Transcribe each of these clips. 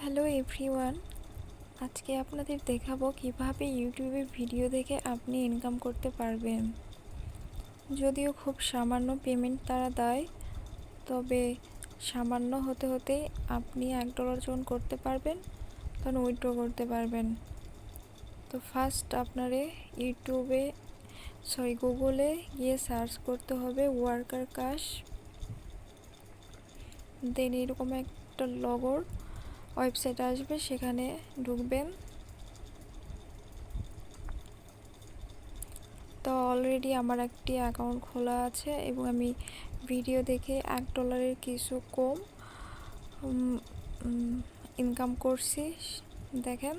Hello everyone, আজকে আপনাদের দেখাবো কিভাবে ইউটিউবে ভিডিও দেখে আপনি ইনকাম করতে পারবেন। যদিও খুব সামান্য পেমেন্ট তারা দেয়, তবে সামান্য হতে হতেই আপনি $1 যখন করতে পারবেন তখন উইথড্র করতে পারবেন। তো ফার্স্ট আপনারে গুগলে গিয়ে সার্চ করতে হবে ওয়ার্কার ক্যাশ। দেন এরকম একটা লগোর ওয়েবসাইট আসবে, সেখানে ঢুকবেন। তো অলরেডি আমার একটি অ্যাকাউন্ট খোলা আছে এবং আমি ভিডিও দেখে $1 কিছু কম ইনকাম করছি। দেখেন,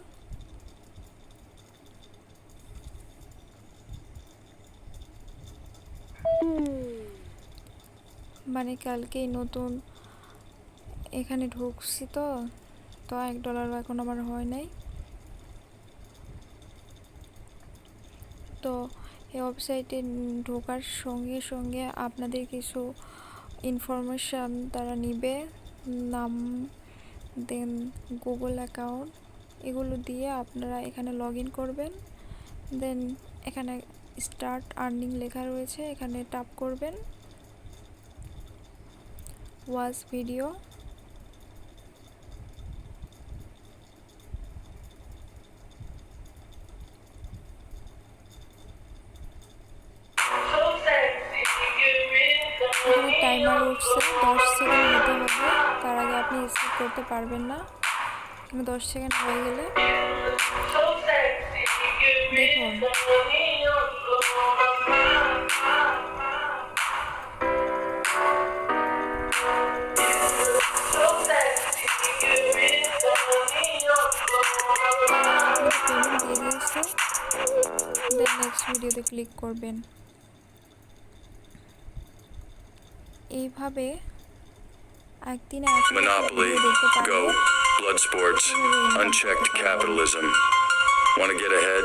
মানে কালকেই নতুন এখানে ঢুকছি, তো $1 এখন আমার হয় নাই। তো এই ওয়েবসাইটে ঢোকার সঙ্গে সঙ্গে আপনাদের কিছু ইনফরমেশান তারা নিবে, নাম, দেন গুগল অ্যাকাউন্ট, এগুলো দিয়ে আপনারা এখানে লগ ইন করবেন। দেন এখানে স্টার্ট আর্নিং লেখা রয়েছে, এখানে ট্যাপ করবেন। ওয়াচ ভিডিও, এখানে টাইমার উঠছে, 10 সেকেন্ড হতে হবে, তার আগে আপনি স্কিপ করতে পারবেন না। এখানে 10 সেকেন্ড হয়ে গেলে দেখুন পেমেন্ট দিয়ে দিয়েছে। দেন নেক্সট ভিডিওতে ক্লিক করবেন। এইভাবে একদিনে Monopoly, ভিডিও দেখতে Go, পারবেন। Blood Sports, Unchecked Capitalism. Want to get ahead?